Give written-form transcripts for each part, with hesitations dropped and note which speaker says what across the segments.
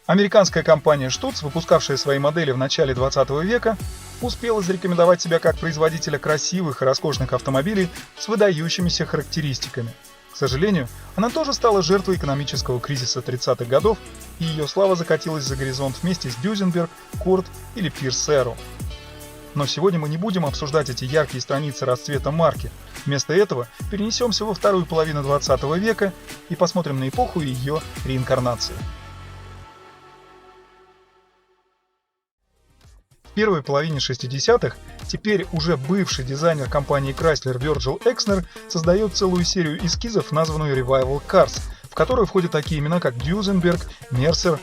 Speaker 1: Американская компания Stutz, выпускавшая свои модели в начале 20 века, успела зарекомендовать себя как производителя красивых и роскошных автомобилей с выдающимися характеристиками. К сожалению, она тоже стала жертвой экономического кризиса 30-х годов, и ее слава закатилась за горизонт вместе с Duesenberg, Cord или Pierce Arrow. Но сегодня мы не будем обсуждать эти яркие страницы расцвета марки. Вместо этого перенесемся во вторую половину 20 века и посмотрим на эпоху ее реинкарнации. В первой половине 60-х теперь уже бывший дизайнер компании Chrysler Virgil Exner создает целую серию эскизов, названную Revival Cars, в которую входят такие имена, как Duesenberg, Mercer,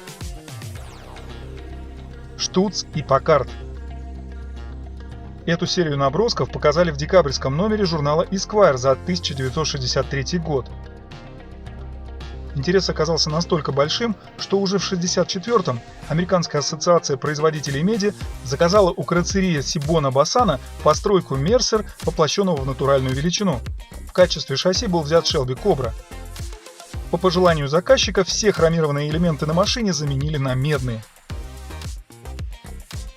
Speaker 1: Stutz и Packard. Эту серию набросков показали в декабрьском номере журнала Esquire за 1963 год. Интерес оказался настолько большим, что уже в 1964-м Американская ассоциация производителей меди заказала у карросserии Сибона Бассана постройку Mercer, воплощенного в натуральную величину. В качестве шасси был взят Shelby Cobra. По пожеланию заказчика все хромированные элементы на машине заменили на медные.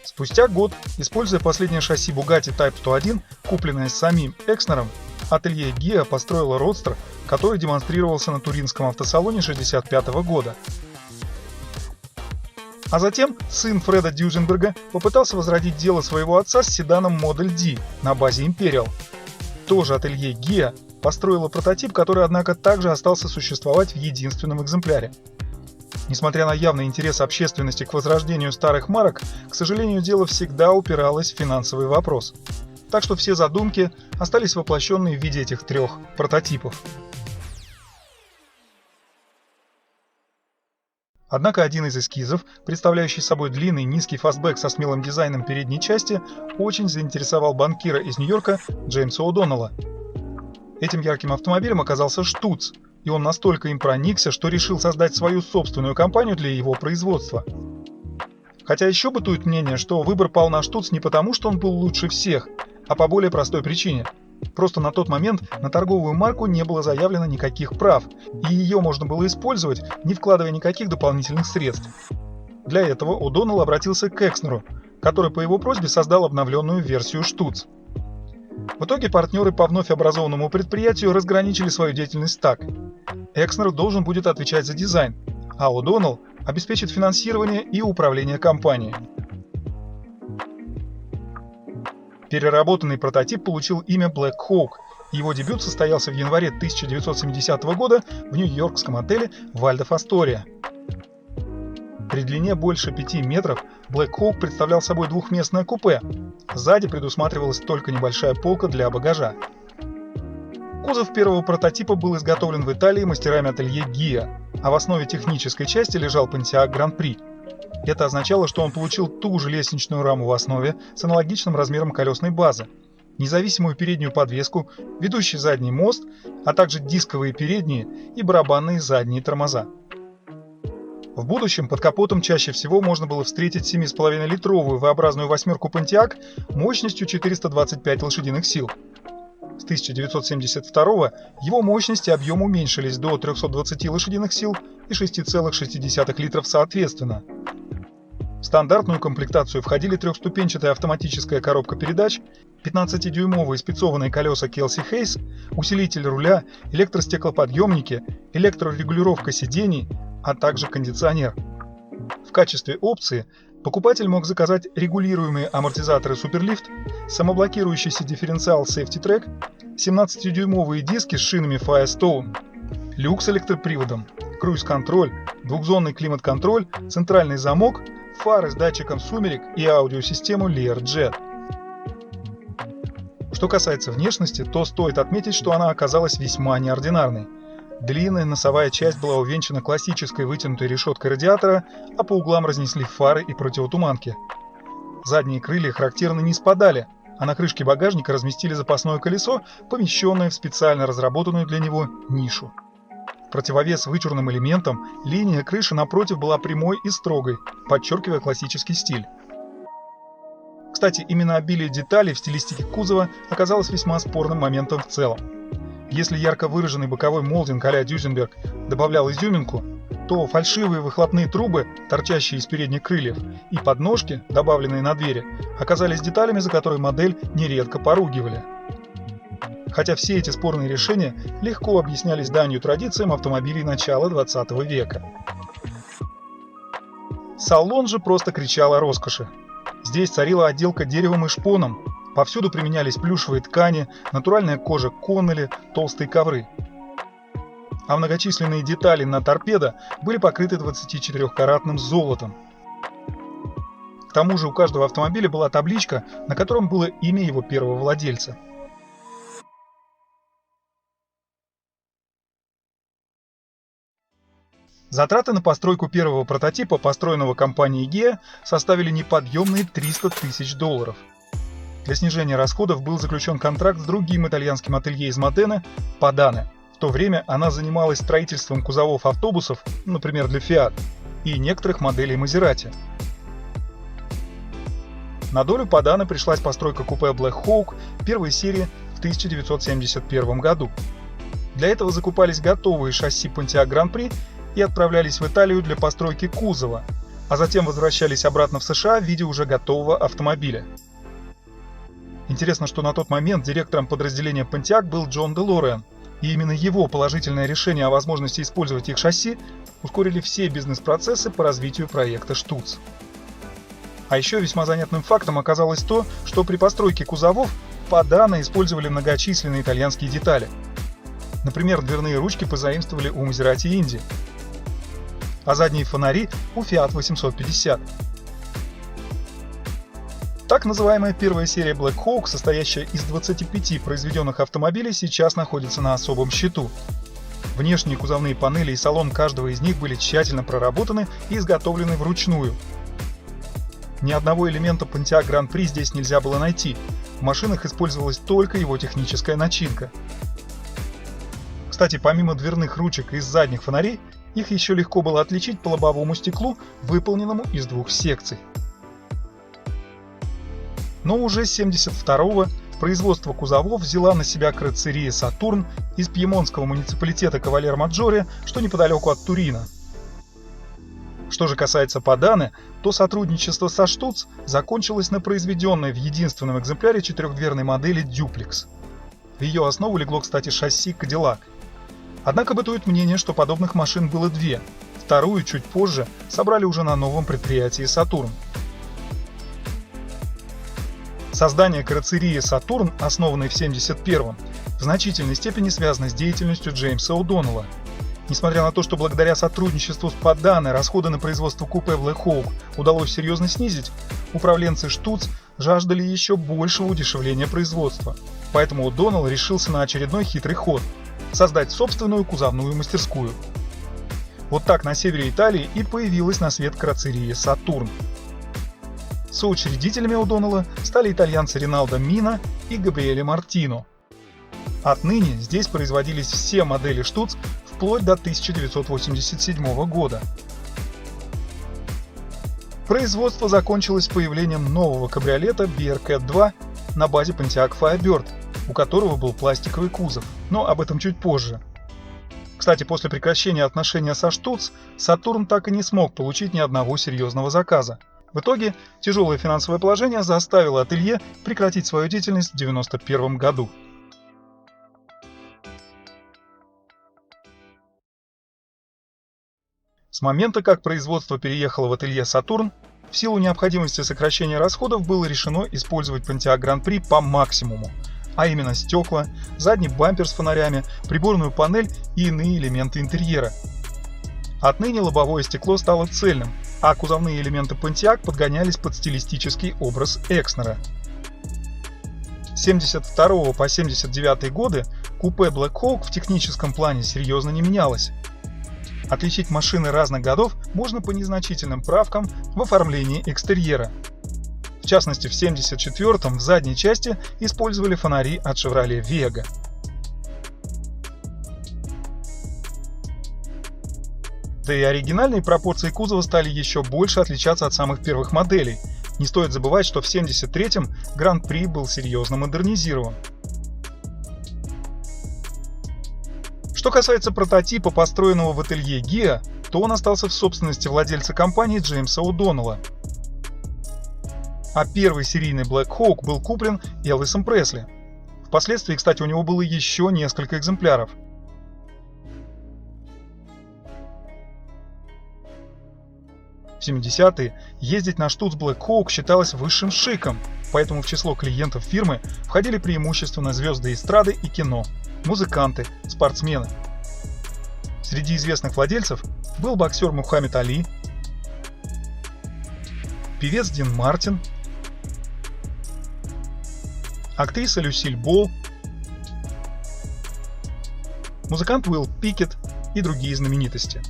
Speaker 1: Спустя год, используя последнее шасси Bugatti Type 101, купленное самим Экснером, ателье Ghia построило родстер, который демонстрировался на Туринском автосалоне 1965 года. А затем сын Фреда Дюзенберга попытался возродить дело своего отца с седаном Model D на базе Imperial. Тоже ателье Ghia построило прототип, который, однако, также остался существовать в единственном экземпляре. Несмотря на явный интерес общественности к возрождению старых марок, к сожалению, дело всегда упиралось в финансовый вопрос. Так что все задумки остались воплощенные в виде этих трех прототипов. Однако один из эскизов, представляющий собой длинный низкий фастбэк со смелым дизайном передней части, очень заинтересовал банкира из Нью-Йорка Джеймса О'Доннелла. Этим ярким автомобилем оказался Stutz, и он настолько им проникся, что решил создать свою собственную компанию для его производства. Хотя еще бытует мнение, что выбор пал на Stutz не потому, что он был лучше всех, а по более простой причине. Просто на тот момент на торговую марку не было заявлено никаких прав, и ее можно было использовать, не вкладывая никаких дополнительных средств. Для этого О'Доннелл обратился к Экснеру, который по его просьбе создал обновленную версию Stutz. В итоге партнеры по вновь образованному предприятию разграничили свою деятельность так. Экснер должен будет отвечать за дизайн, а О'Доннелл обеспечит финансирование и управление компанией. Переработанный прототип получил имя Black Hawk, и его дебют состоялся в январе 1970 года в нью-йоркском отеле Waldorf Astoria. При длине больше 5 метров Black Hawk представлял собой двухместное купе. Сзади предусматривалась только небольшая полка для багажа. Кузов первого прототипа был изготовлен в Италии мастерами ателье Ghia, а в основе технической части лежал Pontiac Grand Prix. Это означало, что он получил ту же лестничную раму в основе с аналогичным размером колесной базы, независимую переднюю подвеску, ведущий задний мост, а также дисковые передние и барабанные задние тормоза. В будущем под капотом чаще всего можно было встретить 7,5-литровую V-образную восьмерку Pontiac мощностью 425 лошадиных сил. С 1972 его мощность и объем уменьшились до 320 лошадиных сил и 6,6 литров соответственно. В стандартную комплектацию входили трехступенчатая автоматическая коробка передач, 15-дюймовые спецованные колеса Kelsey Hayes, усилитель руля, электростеклоподъемники, электрорегулировка сидений, а также кондиционер. В качестве опции покупатель мог заказать регулируемые амортизаторы Superlift, самоблокирующийся дифференциал Safety Track, 17-дюймовые диски с шинами Firestone, люк с электроприводом, круиз-контроль, двухзонный климат-контроль, центральный замок, фары с датчиком сумерек и аудиосистему Learjet. Что касается внешности, то стоит отметить, что она оказалась весьма неординарной. Длинная носовая часть была увенчана классической вытянутой решеткой радиатора, а по углам разнесли фары и противотуманки. Задние крылья характерно не спадали, а на крышке багажника разместили запасное колесо, помещенное в специально разработанную для него нишу. В противовес вычурным элементам линия крыши напротив была прямой и строгой, подчеркивая классический стиль. Кстати, именно обилие деталей в стилистике кузова оказалось весьма спорным моментом в целом. Если ярко выраженный боковой молдинг а-ля Duesenberg добавлял изюминку, то фальшивые выхлопные трубы, торчащие из передних крыльев, и подножки, добавленные на двери, оказались деталями, за которые модель нередко поругивали. Хотя все эти спорные решения легко объяснялись данью традициям автомобилей начала 20 века. Салон же просто кричал о роскоши. Здесь царила отделка деревом и шпоном, повсюду применялись плюшевые ткани, натуральная кожа Коннелли, толстые ковры. А многочисленные детали на торпедо были покрыты 24-каратным золотом. К тому же у каждого автомобиля была табличка, на котором было имя его первого владельца. Затраты на постройку первого прототипа, построенного компанией Ghia, составили неподъемные $300 000. Для снижения расходов был заключен контракт с другим итальянским ателье из Модены – Падане. В то время она занималась строительством кузовов автобусов, например, для Fiat, и некоторых моделей Maserati. На долю Падане пришлась постройка купе Black Hawk первой серии в 1971 году. Для этого закупались готовые шасси Pontiac Grand Prix и отправлялись в Италию для постройки кузова, а затем возвращались обратно в США в виде уже готового автомобиля. Интересно, что на тот момент директором подразделения Pontiac был Джон Делориан, и именно его положительное решение о возможности использовать их шасси ускорили все бизнес-процессы по развитию проекта Штуц. А еще весьма занятным фактом оказалось то, что при постройке кузовов Падане использовали многочисленные итальянские детали. Например, дверные ручки позаимствовали у Maserati Indy, а задние фонари у Fiat 850. Так называемая первая серия Black Hawk, состоящая из 25 произведенных автомобилей, сейчас находится на особом счету. Внешние кузовные панели и салон каждого из них были тщательно проработаны и изготовлены вручную. Ни одного элемента Pontiac Grand Prix здесь нельзя было найти, в машинах использовалась только его техническая начинка. Кстати, помимо дверных ручек и задних фонарей, их еще легко было отличить по лобовому стеклу, выполненному из двух секций. Но уже с 1972-го производство кузовов взяла на себя карроссерия Сатурн из пьемонтского муниципалитета Кавалер-Маджоре, что неподалеку от Турина. Что же касается Падане, то сотрудничество со Штуц закончилось на произведенной в единственном экземпляре четырехдверной модели Duplex. В ее основу легло, кстати, шасси Cadillac. Однако бытует мнение, что подобных машин было две. Вторую чуть позже собрали уже на новом предприятии Сатурн. Создание карроссерии Сатурн, основанной в 1971-м, в значительной степени связано с деятельностью Джеймса О'Доннелла. Несмотря на то, что благодаря сотрудничеству с Падане расходы на производство купе Black Hawk удалось серьезно снизить, управленцы Штуц жаждали еще большего удешевления производства. Поэтому О'Доннелл решился на очередной хитрый ход – создать собственную кузовную мастерскую. Вот так на севере Италии и появилась на свет карроссерия Сатурн. Соучредителями О'Доннелла стали итальянцы Риналдо Мина и Габриэле Мартино. Отныне здесь производились все модели Штуц вплоть до 1987 года. Производство закончилось появлением нового кабриолета Bearcat 2 на базе Pontiac Firebird, у которого был пластиковый кузов, но об этом чуть позже. Кстати, после прекращения отношения со Штуц, Сатурн так и не смог получить ни одного серьезного заказа. В итоге, тяжелое финансовое положение заставило ателье прекратить свою деятельность в 1991 году. С момента, как производство переехало в ателье Сатурн, в силу необходимости сокращения расходов было решено использовать Pontiac Grand Prix по максимуму, а именно стекла, задний бампер с фонарями, приборную панель и иные элементы интерьера. Отныне лобовое стекло стало цельным, а кузовные элементы Pontiac подгонялись под стилистический образ Экснера. С 1972 по 1979 годы купе Black Hawk в техническом плане серьезно не менялось. Отличить машины разных годов можно по незначительным правкам в оформлении экстерьера. В частности, в 1974-м в задней части использовали фонари от Chevrolet Vega. Да и оригинальные пропорции кузова стали еще больше отличаться от самых первых моделей. Не стоит забывать, что в 1973-м Grand Prix был серьезно модернизирован. Что касается прототипа, построенного в ателье Гиа, то он остался в собственности владельца компании Джеймса О'Доннелла. А первый серийный Black Hawk был куплен Элвисом Пресли. Впоследствии, кстати, у него было еще несколько экземпляров. В 70-е ездить на штуц Black Hawk считалось высшим шиком, поэтому в число клиентов фирмы входили преимущественно звезды эстрады и кино, музыканты, спортсмены. Среди известных владельцев был боксер Мухаммед Али, певец Дин Мартин, актриса Люсиль Болл, музыкант Уилл Пикет и другие знаменитости.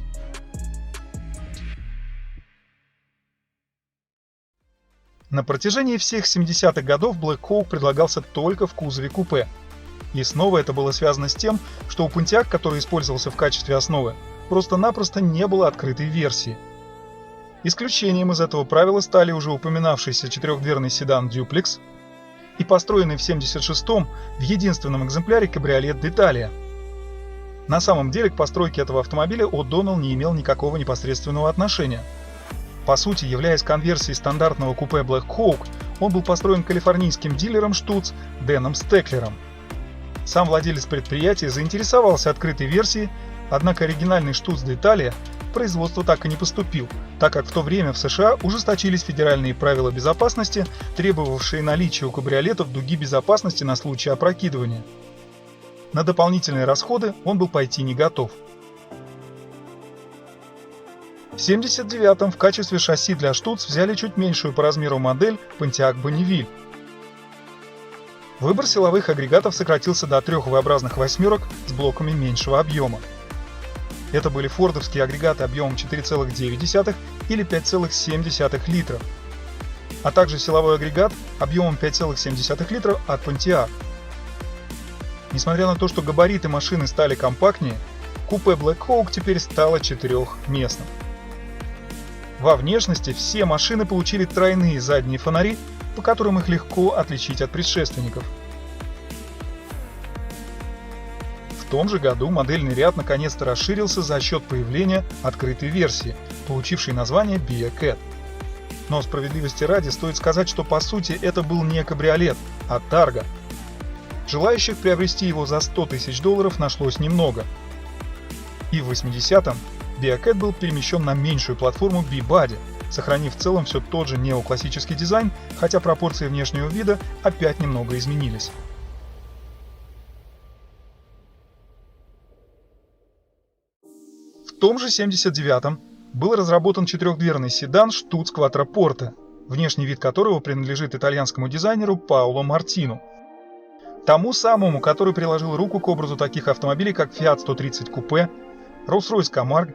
Speaker 1: На протяжении всех 70-х годов Black Hawk предлагался только в кузове купе. И снова это было связано с тем, что у Pontiac, который использовался в качестве основы, просто-напросто не было открытой версии. Исключением из этого правила стали уже упоминавшийся четырехдверный седан Duplex и построенный в 1976-м в единственном экземпляре кабриолет D'Italia. На самом деле к постройке этого автомобиля О'Доннелл не имел никакого непосредственного отношения. По сути, являясь конверсией стандартного купе Black Hawk, он был построен калифорнийским дилером штуц Дэном Стеклером. Сам владелец предприятия заинтересовался открытой версией, однако оригинальный штуц D'Italia в производство так и не поступил, так как в то время в США ужесточились федеральные правила безопасности, требовавшие наличия у кабриолетов дуги безопасности на случай опрокидывания. На дополнительные расходы он был пойти не готов. В 1979-м в качестве шасси для штуц взяли чуть меньшую по размеру модель Pontiac Bonneville. Выбор силовых агрегатов сократился до 3 V-образных восьмерок с блоками меньшего объема. Это были фордовские агрегаты объемом 4,9 или 5,7 литров, а также силовой агрегат объемом 5,7 литра от Pontiac. Несмотря на то, что габариты машины стали компактнее, купе Black Hawk теперь стало четырехместным. Во внешности все машины получили тройные задние фонари, по которым их легко отличить от предшественников. В том же году модельный ряд наконец-то расширился за счет появления открытой версии, получившей название Bearcat. Но справедливости ради стоит сказать, что по сути это был не кабриолет, а тарго. Желающих приобрести его за $100 тысяч нашлось немного. И в 80-м Bearcat был перемещен на меньшую платформу B-Body, сохранив в целом все тот же неоклассический дизайн, хотя пропорции внешнего вида опять немного изменились. В том же 79-м был разработан четырехдверный седан Stutz Quattroporte, внешний вид которого принадлежит итальянскому дизайнеру Паоло Мартину. Тому самому, который приложил руку к образу таких автомобилей, как Fiat 130 Coupe, Rolls-Royce Camargue,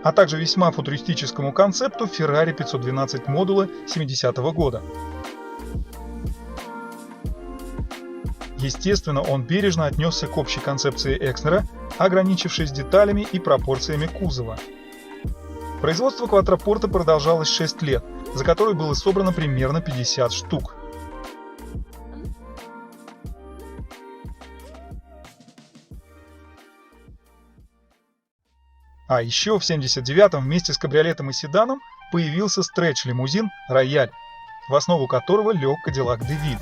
Speaker 1: а также весьма футуристическому концепту Ferrari 512 модула 70-го года. Естественно, он бережно отнесся к общей концепции Экснера, ограничившись деталями и пропорциями кузова. Производство Quattroporte продолжалось 6 лет, за которые было собрано примерно 50 штук. А еще в 79-м вместе с кабриолетом и седаном появился стретч-лимузин «Рояль», в основу которого лег Cadillac DeVille.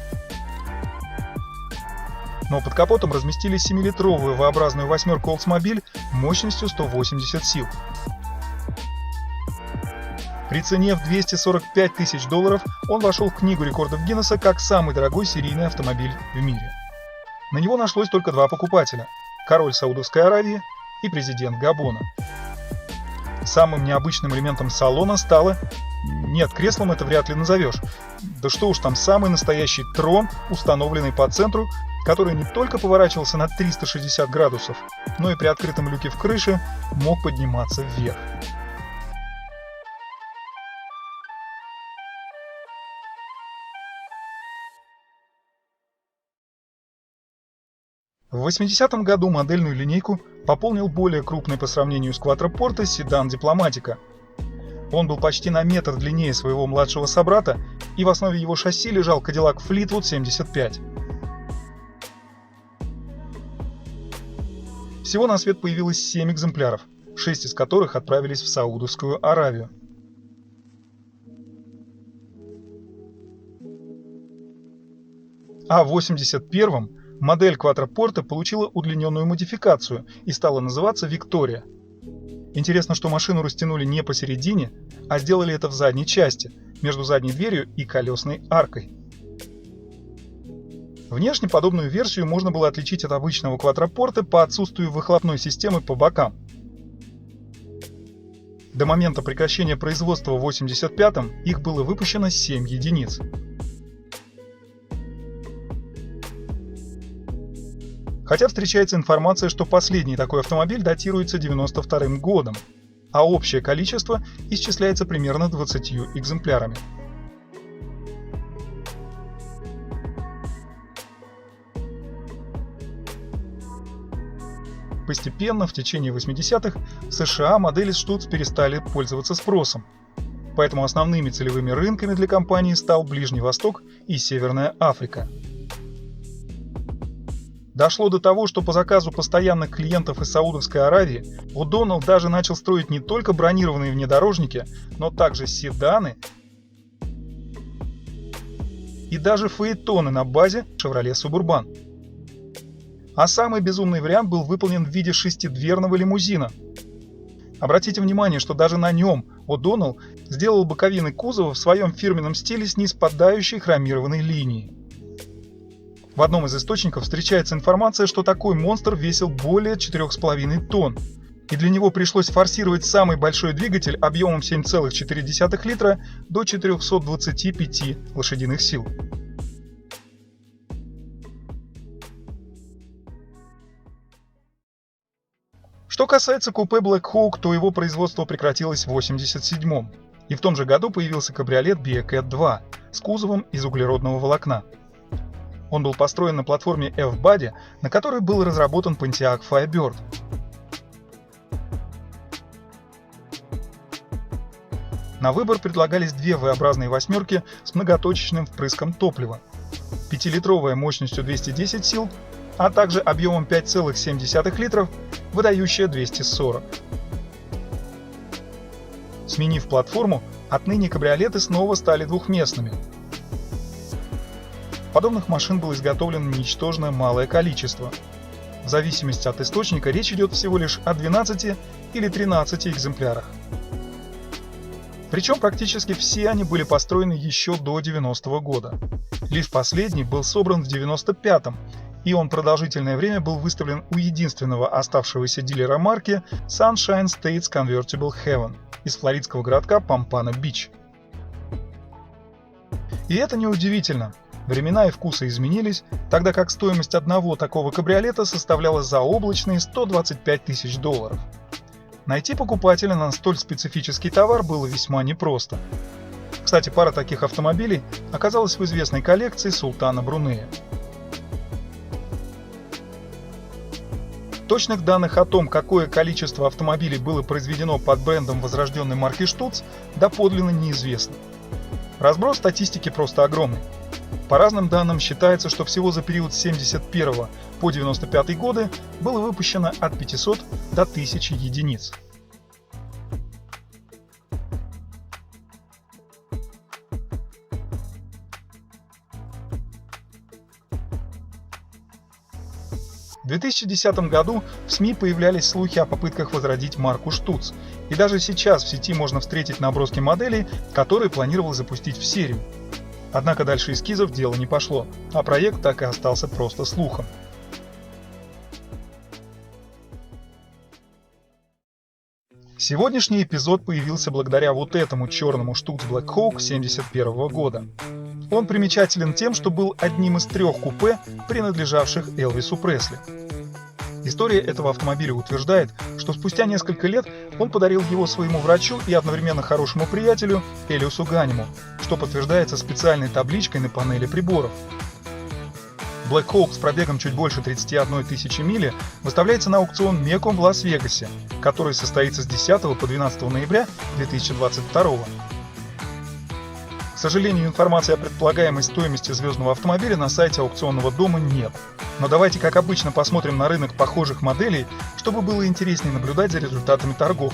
Speaker 1: Но под капотом разместили 7-литровую V-образную восьмерку Oldsmobile мощностью 180 сил. При цене в $245 тысяч он вошел в Книгу рекордов Гиннесса как самый дорогой серийный автомобиль в мире. На него нашлось только 2 покупателя – король Саудовской Аравии и президент Габона. Самым необычным элементом салона стало... Нет, креслом это вряд ли назовешь. Да что уж там, самый настоящий трон, установленный по центру, который не только поворачивался на 360 градусов, но и при открытом люке в крыше мог подниматься вверх. В 80-м году модельную линейку пополнил более крупный по сравнению с Quattroporte седан Diplomatica. Он был почти на метр длиннее своего младшего собрата, и в основе его шасси лежал Cadillac Fleetwood 75. Всего на свет появилось 7 экземпляров, 6 из которых отправились в Саудовскую Аравию. А в 1981-м модель Quattroporte получила удлиненную модификацию и стала называться Виктория. Интересно, что машину растянули не посередине, а сделали это в задней части, между задней дверью и колесной аркой. Внешне подобную версию можно было отличить от обычного Quattroporte по отсутствию выхлопной системы по бокам. До момента прекращения производства в 1985-м их было выпущено 7 единиц. Хотя встречается информация, что последний такой автомобиль датируется 1992 годом, а общее количество исчисляется примерно 20 экземплярами. Постепенно, в течение 80-х, в США модели Stutz перестали пользоваться спросом, поэтому основными целевыми рынками для компании стал Ближний Восток и Северная Африка. Дошло до того, что по заказу постоянных клиентов из Саудовской Аравии О'Доннелл даже начал строить не только бронированные внедорожники, но также седаны и даже фаэтоны на базе Chevrolet Suburban. А самый безумный вариант был выполнен в виде шестидверного лимузина. Обратите внимание, что даже на нем О'Доннелл сделал боковины кузова в своем фирменном стиле с ниспадающей хромированной линией. В одном из источников встречается информация, что такой монстр весил более 4,5 тонн, и для него пришлось форсировать самый большой двигатель объемом 7,4 литра до 425 лошадиных сил. Что касается купе Black Hawk, то его производство прекратилось в 1987-м, и в том же году появился кабриолет Bearcat 2 с кузовом из углеродного волокна. Он был построен на платформе F-Body, на которой был разработан Pontiac Firebird. На выбор предлагались две V-образные восьмерки с многоточечным впрыском топлива, 5-литровая мощностью 210 сил, а также объемом 5,7 литров, выдающая 240. Сменив платформу, отныне кабриолеты снова стали двухместными. Подобных машин было изготовлено ничтожно малое количество. В зависимости от источника речь идет всего лишь о 12 или 13 экземплярах. Причем практически все они были построены еще до 90-го года. Лишь последний был собран в 95-м, и он продолжительное время был выставлен у единственного оставшегося дилера марки Sunshine States Convertible Heaven из флоридского городка Помпано-Бич. И это неудивительно. Времена и вкусы изменились, тогда как стоимость одного такого кабриолета составляла заоблачные $125 тысяч. Найти покупателя на столь специфический товар было весьма непросто. Кстати, пара таких автомобилей оказалась в известной коллекции султана Брунея. Точных данных о том, какое количество автомобилей было произведено под брендом возрожденной марки Stutz, доподлинно неизвестно. Разброс статистики просто огромный. По разным данным считается, что всего за период с 1971 по 1995 годы было выпущено от 500 до 1000 единиц. В 2010 году в СМИ появлялись слухи о попытках возродить марку Stutz, и даже сейчас в сети можно встретить наброски моделей, которые планировалось запустить в серию. Однако дальше эскизов дело не пошло, а проект так и остался просто слухом. Сегодняшний эпизод появился благодаря вот этому черному Stutz Black Hawk 1971 года. Он примечателен тем, что был одним из 3 купе, принадлежавших Элвису Пресли. История этого автомобиля утверждает, что спустя несколько лет он подарил его своему врачу и одновременно хорошему приятелю Элиусу Ганиму, что подтверждается специальной табличкой на панели приборов. Black Hawk с пробегом чуть больше 31 тысячи мили выставляется на аукцион Меком в Лас-Вегасе, который состоится с 10 по 12 ноября 2022. К сожалению, информации о предполагаемой стоимости звездного автомобиля на сайте аукционного дома нет. Но давайте, как обычно, посмотрим на рынок похожих моделей, чтобы было интереснее наблюдать за результатами торгов.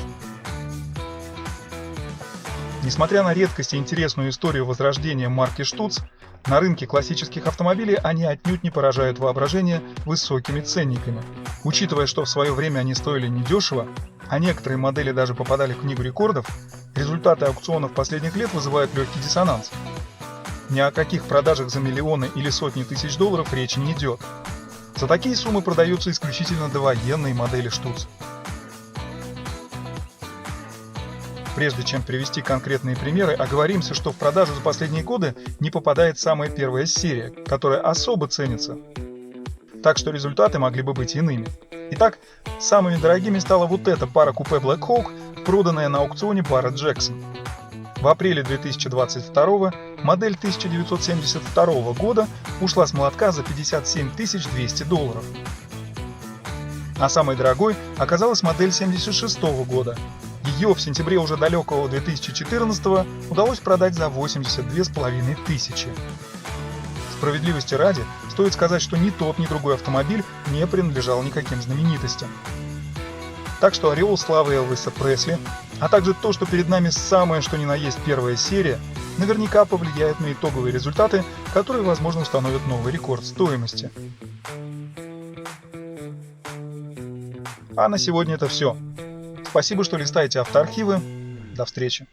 Speaker 1: Несмотря на редкость и интересную историю возрождения марки Штуц, на рынке классических автомобилей они отнюдь не поражают воображение высокими ценниками. Учитывая, что в свое время они стоили недешево, а некоторые модели даже попадали в книгу рекордов, результаты аукционов последних лет вызывают легкий диссонанс. Ни о каких продажах за миллионы или сотни тысяч долларов речи не идет. За такие суммы продаются исключительно довоенные модели Штуц. Прежде чем привести конкретные примеры, оговоримся, что в продажу за последние годы не попадает самая первая серия, которая особо ценится. Так что результаты могли бы быть иными. Итак, самыми дорогими стала вот эта пара купе Black Hawk, проданная на аукционе Barrett Jackson. В апреле 2022 модель 1972 года ушла с молотка за 57 200 долларов. А самой дорогой оказалась модель 1976 года. Ее в сентябре уже далекого 2014 удалось продать за 82 500. Справедливости ради, стоит сказать, что ни тот, ни другой автомобиль не принадлежал никаким знаменитостям. Так что ореол славы Элвиса Пресли, а также то, что перед нами самое что ни на есть первая серия, наверняка повлияют на итоговые результаты, которые, возможно, установят новый рекорд стоимости. А на сегодня это все. Спасибо, что листаете автоархивы. До встречи.